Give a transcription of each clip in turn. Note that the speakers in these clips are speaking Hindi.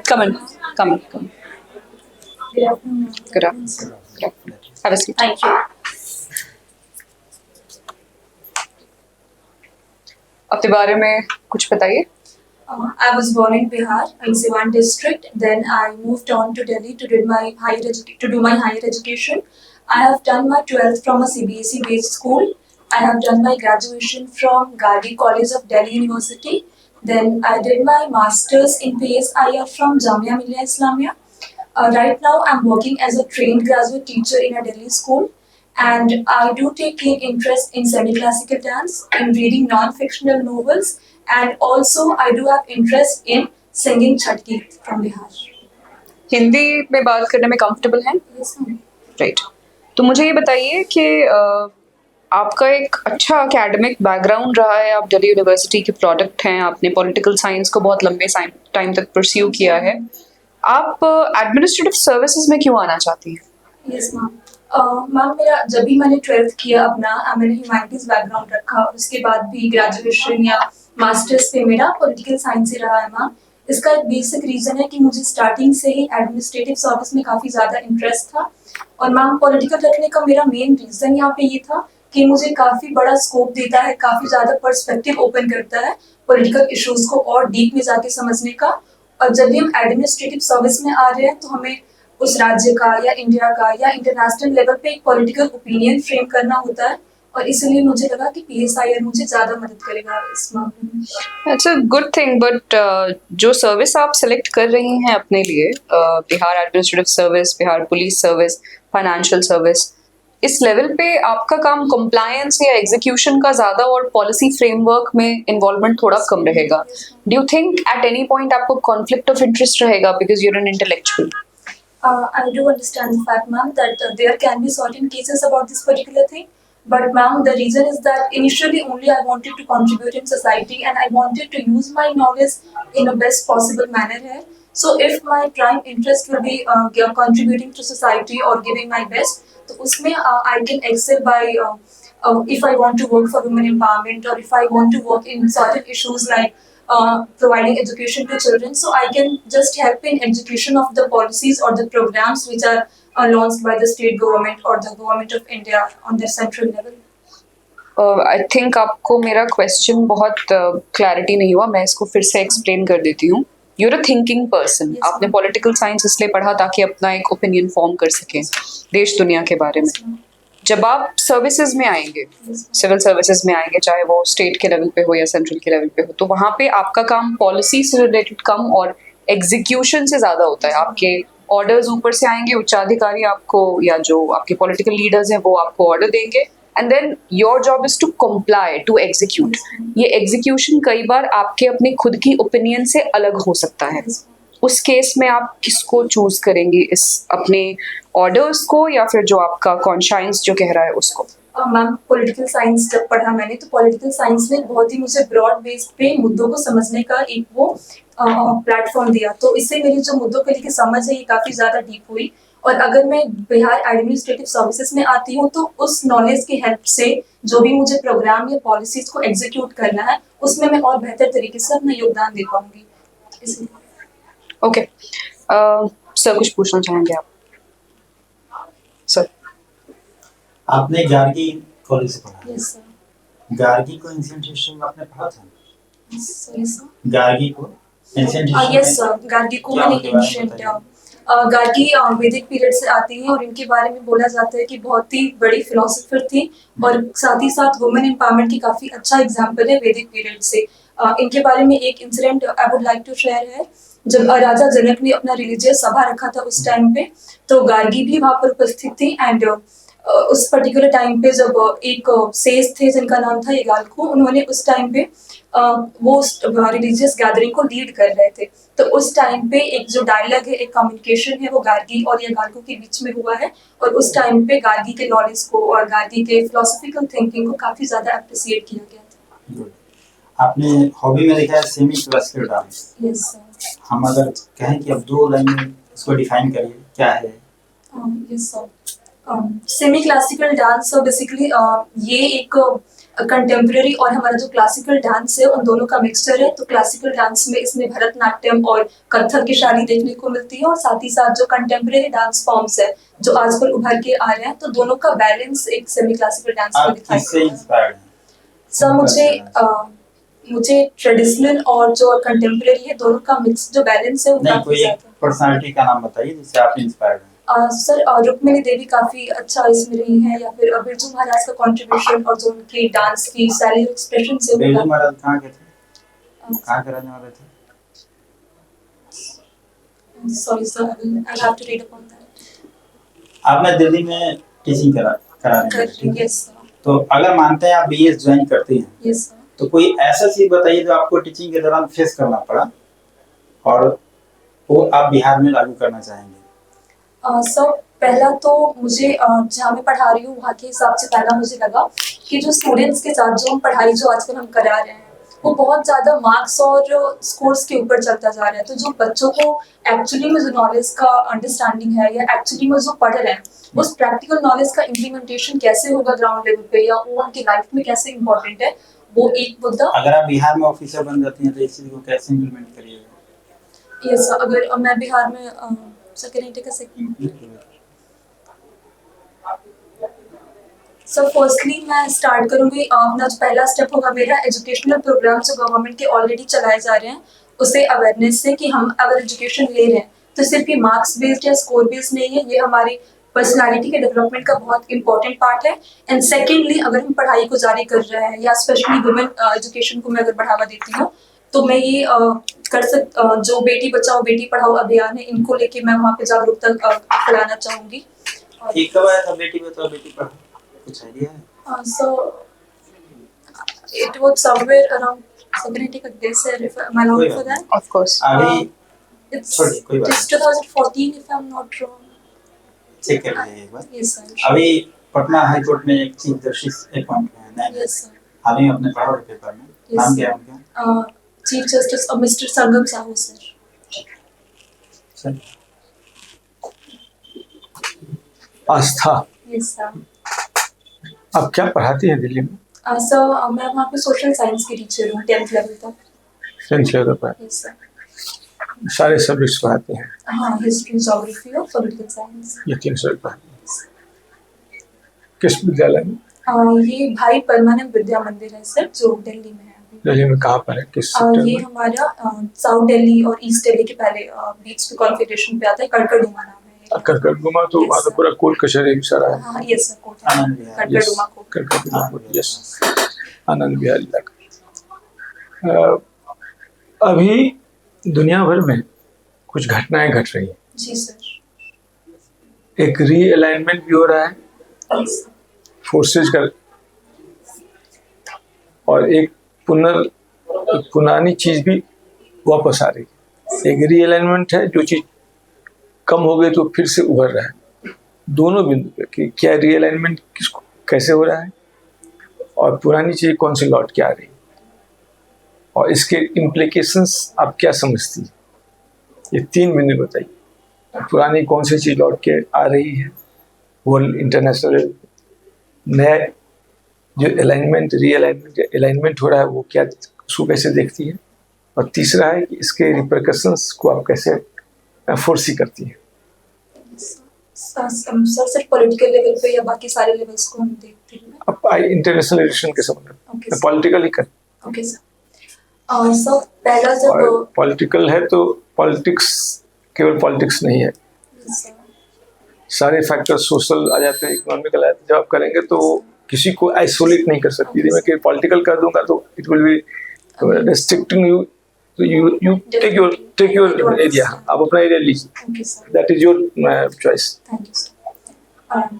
Come in. Come in. Come in. Good afternoon. Good afternoon. Good afternoon. Have a seat. Thank you. अपने बारे में कुछ बताइए. I was born in Bihar, in Siwan district. Then I moved on to Delhi to do my higher education. I have done my 12th from a CBSE based school. I have done my graduation from Gargi College of Delhi University. Then I did my masters in PSIR from Jamia Millia Islamia. Right now I'm working as a trained graduate teacher in a Delhi school. And I do take keen interest in semi-classical dance, in reading non-fictional novels, and also I do have interest in singing Chhat Geet from Bihar. Hindi में बात करने में कंफर्टेबल हैं? Yes, ma'am. राइट. तो मुझे ये बताइए कि आपका एक अच्छा एकेडमिक बैकग्राउंड रहा है, आप दिल्ली यूनिवर्सिटी के प्रोडक्ट हैं, आपने पॉलिटिकल साइंस को बहुत लंबे टाइम तक परस्यू किया है. आप एडमिनिस्ट्रेटिव सर्विसेज में क्यों आना चाहती हैं? Yes, ma'am. मैम मेरा जब भी मैंने 12th किया अपना मैंने ह्यूमैनिटीज बैकग्राउंड रखा, उसके बाद भी ग्रेजुएशन या मास्टर्स पे मेरा पॉलिटिकल साइंस ही रहा है मैम. इसका एक बेसिक रीजन है कि मुझे स्टार्टिंग से ही एडमिनिस्ट्रेटिव सर्विस में काफ़ी ज़्यादा इंटरेस्ट था. और मैम पॉलिटिकल रखने का मेरा मेन रीज़न यहाँ पे ये था कि मुझे काफ़ी बड़ा स्कोप देता है, काफ़ी ज़्यादा पर्सपेक्टिव ओपन करता है पॉलिटिकल इश्यूज को और डीप में जाके समझने का. और जब भी हम एडमिनिस्ट्रेटिव सर्विस में आ रहे हैं तो हमें उस राज्य का या इंडिया का या इंटरनेशनल लेवल पे एक पॉलिटिकल ओपिनियन फ्रेम करना होता है. और इसलिए मुझे लगा कि PSIR मुझे ज़्यादा मदद करेगा इस मामले में. It's a good thing, but जो सर्विस आप सेलेक्ट कर रही हैं अपने लिए, Bihar administrative service, Bihar police service, financial service, इस लेवल पे आपका काम कंप्लायंस या एग्जीक्यूशन का ज़्यादा और पॉलिसी फ्रेमवर्क में इन्वॉल्वमेंट थोड़ा कम रहेगा. Do you think at any point आपको कॉन्फ्लिक्ट ऑफ इंटरेस्ट रहेगा because your an intellectual? I do understand the fact, ma'am, that there can be certain cases about this particular thing. But, ma'am, the reason is that initially only I wanted to contribute in society and I wanted to use my knowledge in a best possible manner here. So, if my prime interest will be contributing to society or giving my best, so usme I can excel by if I want to work for women empowerment or if I want to work in certain issues like providing education to children, so I can just help in execution of the policies or the programs which are launched by the state government or the government of India on the central level. I think आपको मेरा क्वेश्चन बहुत क्लैरिटी नहीं हुआ, मैं इसको फिर से एक्सप्लेन कर देती हूँ. You're a thinking person. Yes, आपने पॉलिटिकल साइंस इसलिए पढ़ा ताकि अपना एक ओपिनियन फॉर्म कर सकें देश दुनिया के बारे में. जब आप सर्विसेज में आएंगे, सिविल सर्विसेज में आएंगे, चाहे वो स्टेट के लेवल पे हो या सेंट्रल के लेवल पे हो, तो वहाँ पे आपका काम पॉलिसी से रिलेटेड कम और एग्जीक्यूशन से ज़्यादा होता है. आपके ऑर्डर्स ऊपर से आएंगे, उच्चाधिकारी आपको या जो आपके पॉलिटिकल लीडर्स हैं वो आपको ऑर्डर देंगे and then your job is to comply, to execute. ये एग्जीक्यूशन कई बार आपके अपने खुद की ओपिनियन से अलग हो सकता है. उस केस में आप किसको चूज करेंगे, इस अपने ऑर्डर्स को या फिर जो आपका कॉन्शियंस जो कह रहा है उसको? मैम पॉलिटिकल साइंस जब पढ़ा मैंने तो पॉलिटिकल साइंस ने बहुत ही मुझे ब्रॉड बेस पे मुद्दों को समझने का एक वो प्लेटफॉर्म दिया. तो इससे मेरी जो मुद्दों के लिए समझ है ये काफ़ी ज़्यादा डीप हुई. और अगर मैं बिहार एडमिनिस्ट्रेटिव सर्विसेज में आती हूँ तो उस नॉलेज की हेल्प से जो भी मुझे प्रोग्राम या पॉलिसीज को एग्जीक्यूट करना है उसमें मैं और बेहतर तरीके से अपना योगदान दे पाऊंगी. इसलिए ओके. सर कुछ पूछना चाहेंगे आप? सर आपने गार्गी कॉलेज से पढ़ा? Yes sir. गार्गी को एंशिएंट हिस्ट्री में आपने पढ़ा था? Sorry sir. गार्गी को ancient history yes sir. Gargi को मैंने एंशिएंट गार्गी वैदिक पीरियड से आती हैं और इनके बारे में बोला जाता है कि बहुत ही बड़ी फिलोसोफर थी और साथ ही साथ वुमेन एम्पावरमेंट की काफ़ी अच्छा एग्जाम्पल है वैदिक पीरियड से. इनके बारे में एक incident I would like to share है. जब राजा जनक ने अपना रिलीजियस सभा रखा था उस टाइम पे तो गार्गी भी वहाँ पर उपस्थित थी. एंड उस पर्टिकुलर टाइम पे जब एक सेज थे जिनका नाम था यागाल्को, उन्होंने उस टाइम पे वो रिलीजियस गैदरिंग को लीड कर रहे थे. तो उस टाइम पे एक जो डायलॉग है, एक कम्युनिकेशन है वो गार्गी और यागाल्को के बीच में हुआ है. और उस टाइम पे गार्गी के नॉलेज को और गार्गी के फिलोसफिकल थिंकिंग को काफ़ी ज़्यादा अप्रिसिएट किया गया था. आपने हॉबी में देखा है semi classical dance. Yes sir. हम अगर कहें कि अब 2 लाइन में इसको डिफाइन करिए, क्या है? Yes sir. Semi classical dance basically ये एक कंटेम्प्रेरी और हमारा जो क्लासिकल डांस है उन दोनों का मिक्सचर है। तो क्लासिकल डांस में इसमें भरतनाट्यम और कथक की शैली देखने को मिलती है, और साथ ही साथ जो कंटेम्प्रेरी डांस फॉर्म्स है जो आजकल उभर के आ रहे हैं, तो दोनों का बैलेंस एक सेमी क्लासिकल डांस में आप दिखाई किससे देता है। इंस्पायर्ड हैं? सर मुझे ट्रेडिशनल और जो कंटेम्प्रेरी है दोनों का मिक्स जो बैलेंस है वो नहीं, काफी कोई एक ज्यादा। पर्सनालिटी का नाम बताइए जिससे आप इंस्पायर्ड हैं। सर रुक्मिणी देवी काफी अच्छा इसमें रही है, या फिर बिरजू महाराज का कंट्रीब्यूशन और जो उनकी डांस की स्टाइल एक्सप्रेशन से बिरजू महाराज कहाँ के थे? कहाँ के रहने वाले थे? Sorry sir, I have to read upon that. आपने दिल्ली में टीचिंग कराने गए, ठीक है? यस सर, तो अगर मानते हैं आप बीएस ज्वाइन करते हैं, यस सर। तो कोई ऐसा चीज बताइए जो आपको टीचिंग के दौरान फेस करना पड़ा और वो आप बिहार में लागू करना चाहेंगे। सर पहला तो मुझे जहाँ मैं पढ़ा रही हूँ वहाँ के हिसाब से पहला मुझे लगा कि जो स्टूडेंट्स के साथ जो हम पढ़ाई जो आजकल हम करा रहे हैं वो बहुत ज़्यादा मार्क्स और स्कोर्स के ऊपर चलता जा रहा है। तो जो बच्चों को एक्चुअली में जो नॉलेज का अंडरस्टैंडिंग है या एक्चुअली में जो पढ़ रहे हैं उस प्रैक्टिकल नॉलेज का इम्प्लीमेंटेशन कैसे होगा ग्राउंड लेवल पे, या वो उनकी लाइफ में कैसे इंपॉर्टेंट है, वो एक मुद्दा। अगर आप बिहार में ऑफिसर बन जाती हैं तो इस चीज को कैसे इम्प्लीमेंट करिएगा? यस सर, अगर मैं बिहार में second take second so firstly मैं स्टार्ट करूंगी अपना जो पहला स्टेप होगा मेरा एजुकेशनल प्रोग्राम जो गवर्नमेंट के ऑलरेडी चलाए जा रहे हैं उसे अवेयरनेस से कि हम अगर एजुकेशन ले रहे हैं तो सिर्फ ये मार्क्स बेस्ड या स्कोर बेस्ड नहीं है, ये हमारी पर्सनालिटी के डेवलपमेंट का बहुत इंपॉर्टेंट पार्ट है। एंड सेकेंडली अगर हम पढ़ाई को जारी कर रहे हैं या स्पेशली वुमेन एजुकेशन को मैं अगर बढ़ावा देती हूँ तो मैं ये जो बेटी बचाओ बेटी पढ़ाओ अभियान है इनको लेके मैं वहाँ पे जागरूकता फैलाना चाहूँगी। ठीक, कब आया था बेटी बचाओ बेटी पढ़ाओ? कुछ आइडिया है? So it was somewhere around. So can I take a guess here if am I allowed for that? Of course. अभी It's छोड़िए, कोई बात just 2014 if I'm not wrong. Check कर लीजिए एक बार। Yes sir. अभी पटना हाई कोर्ट में एक चीफ जस्टिस अपॉइंट हुए हैं नए। Yes sir. अभी अपने पढ़ा रहे पेपर में। Yes, नाम sir. क्या है उनका? Chief Justice Mr. Sangam Sahu sir. Sir, Aastha, Yes sir. आप क्या पढ़ाती हैं दिल्ली में? So मैं वहाँ पे सोशल साइंस की टीचर हूँ 10th लेवल तक। 10th लेवल पर Yes sir. सारे सब्जेक्ट्स पढ़ाते हैं, हाँ, हिस्ट्री ज्योग्राफी और पॉलिटिकल साइंस। ये 3 सब्जेक्ट पढ़ाते हैं। किस विद्यालय में? ये भाई परमानंद विद्या मंदिर है सर जो दिल्ली में है अभी। दिल्ली में कहाँ पर है, किस सेक्टर ये में? हमारा साउथ दिल्ली और ईस्ट दिल्ली के पहले बीच पे कॉन्फ़िगरेशन पे आता है, कड़कड़डुमा नाम है। करकरदुमा तो वहाँ तो पूरा कोर्ट कचहरी भी सारा है। हाँ यस सर, कोर्ट है आनंद विहार। कड़कड़डुमा को। करकरदुमा, यस, आनंद विहार इलाका। अभी दुनिया भर में कुछ घटनाएं घट रही हैं। जी सर। एक रीअलाइनमेंट भी हो रहा है Yes, sir. फोर्सेज का, और एक पुरानी चीज भी वापस आ रही है। एक रीअलाइनमेंट है, जो चीज कम हो गई तो फिर से उभर रहा है। दोनों बिंदु पे कि क्या रीअलाइनमेंट किसको कैसे हो रहा है और पुरानी चीज कौन सी लौट के आ रही है, और इसके इम्प्लीकेशंस आप क्या समझती हैं? ये 3 बिंदु बताइए। पुरानी कौन सी चीज लौट के आ रही है, वर्ल्ड इंटरनेशनल नया जो अलाइनमेंट रीअलाइनमेंट हो रहा है वो क्या, उसको कैसे देखती है, और तीसरा है कि इसके रिपरकशंस को आप कैसे फोर्सी करती हैं। सर सिर्फ पॉलिटिकल लेवल पे या बाकी सारे लेवल्स को हम देखते हैं? अब इंटरनेशनल रिलेशन के संबंध Okay, में sir. पॉलिटिकल ही कर, ओके सर। सर पहला जब पॉलिटिकल है तो पॉलिटिक्स केवल पॉलिटिक्स नहीं है, सर, सारे फैक्टर्स सोशल आ जाते हैं, इकोनॉमिकल आ जाते हैं। जब आप करेंगे तो किसी को आइसोलेट नहीं कर सकती। यदि मैं पॉलिटिकल कर दूंगा तो it will be restricting you, तो यू टेक योर एरिया, आप अपना एरिया लीजिए, okay sir, that is your choice. Thank you sir.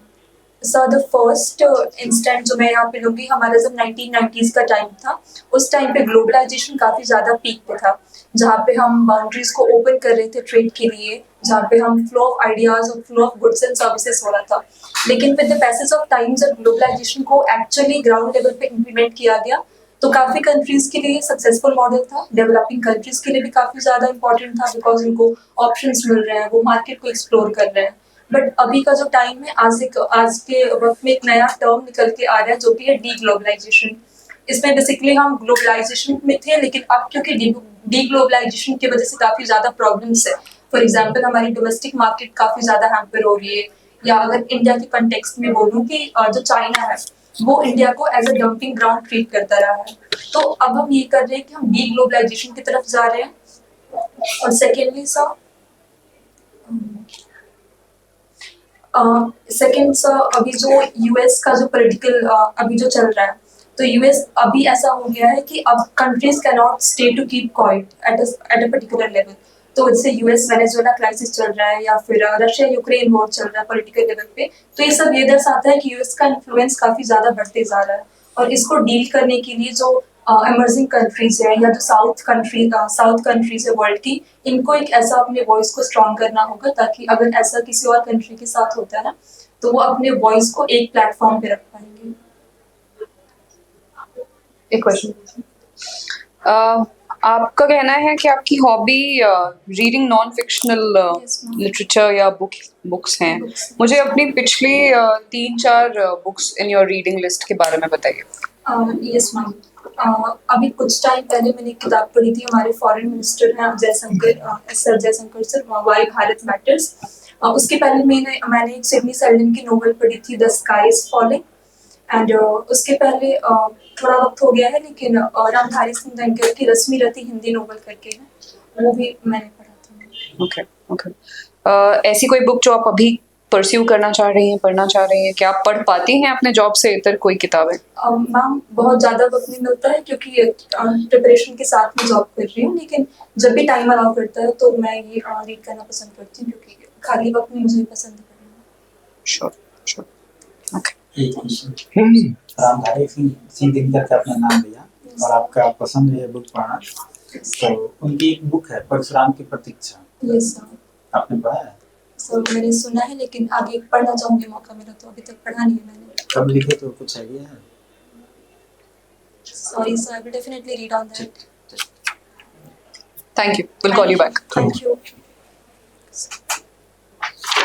Sir the first instant जो मैं यहाँ पे लूँगी, हमारा जब 1990s का टाइम था, उस टाइम पे ग्लोबलाइजेशन काफ़ी ज़्यादा पीक पे था, जहाँ पे हम बाउंड्रीज को ओपन कर रहे थे ट्रेड के लिए, जहाँ पे हम फ्लो ऑफ आइडियाज और flow of goods and services हो रहा था। लेकिन with the passage of time जब ग्लोबलाइजेशन को एक्चुअली ग्राउंड लेवल पे इम्प्लीमेंट किया गया तो काफ़ी कंट्रीज के लिए सक्सेसफुल मॉडल था, डेवलपिंग कंट्रीज के लिए भी काफ़ी ज़्यादा इंपॉर्टेंट था, बिकॉज उनको ऑप्शंस मिल रहे हैं, वो मार्केट को एक्सप्लोर कर रहे हैं। बट अभी का जो टाइम है, आज के वक्त में एक नया टर्म निकल के आ रहा है जो कि है डी ग्लोबलाइजेशन। इसमें बेसिकली हम ग्लोबलाइजेशन में थे, लेकिन अब क्योंकि डी ग्लोबलाइजेशन की वजह से काफी ज्यादा प्रॉब्लम्स है। फॉर एग्जाम्पल हमारी डोमेस्टिक मार्केट काफी ज्यादा हैम्पर हो रही है, या अगर इंडिया के कंटेक्स्ट में बोलूँ कि जो चाइना है वो इंडिया को as a dumping ground treat करता रहा है। तो अब हम ये कर रहे हैं कि हम डी ग्लोबलाइजेशन की तरफ जा रहे हैं। और सेकेंडली सर, अभी जो यूएस का जो पॉलिटिकल अभी जो चल रहा है, तो यूएस अभी ऐसा हो गया है कि अब countries can not stay to keep quite at a particular level. तो इससे यूएस वेनेजुएला क्राइसिस चल रहा है, या फिर रशिया यूक्रेन वॉर चल रहा है पॉलिटिकल लेवल पे, तो ये सब ये दर्शाता है कि यूएस का इन्फ्लुएंस काफी ज्यादा बढ़ते जा रहा है। और इसको डील करने के लिए जो इमर्जिंग कंट्रीज है, या जो साउथ कंट्रीज है वर्ल्ड की, इनको एक ऐसा अपने वॉइस को स्ट्रॉन्ग करना होगा, ताकि अगर ऐसा किसी और कंट्री के साथ होता है ना, तो वो अपने वॉइस को एक प्लेटफॉर्म पे रख पाएंगे। एक क्वेश्चन, आपका कहना है कि आपकी hobby reading non fictional ma'am. Literature या बुक्स हैं। Books. मुझे अपनी पिछली 3-4 books in your reading list के बारे में बताइए। यस मैम, अभी कुछ टाइम पहले मैंने एक किताब पढ़ी थी, हमारे फॉरेन मिनिस्टर हैं sir Jaishankar sir, why Bharat matters. उसके पहले मैंने एक सिडनी सेल्डन की नोवेल पढ़ी थी, the sky is falling. And उसके पहले थोड़ा वक्त हो गया है, लेकिन रामधारी सिंह दिनकर की रश्मि रति हिंदी नोवेल करके है, वो भी मैंने पढ़ा था। ओके ओके, ऐसी कोई बुक जो आप अभी परस्यू करना चाह रही हैं, पढ़ना चाह रही हैं? क्या आप पढ़ पाती हैं अपने जॉब से इतर कोई किताबें? मैम बहुत ज़्यादा वक्त नहीं मिलता है, क्योंकि प्रिपरेशन के साथ मैं जॉब कर रही हूँ, लेकिन जब भी टाइम अलाउ करता है तो मैं ये रीड करना पसंद करती हूँ, क्योंकि खाली वक्त में मुझे पसंद है पढ़ना। Sure okay. एक क्वेश्चन, रामधारी सिंह दिनकर का आपने नाम लिया और आपका पसंद है बुक पढ़ना, तो उनकी एक बुक है परशुराम की प्रतीक्षा, यस सर, आपने पढ़ा है? सर मैंने सुना है, लेकिन आगे पढ़ना चाहूँगी, मौका मिला तो। अभी तक पढ़ा नहीं है मैंने। कब लिखे, तो कुछ आइडिया है? Sorry sir, I will definitely read on that. Thank you, will call you back. Thank you.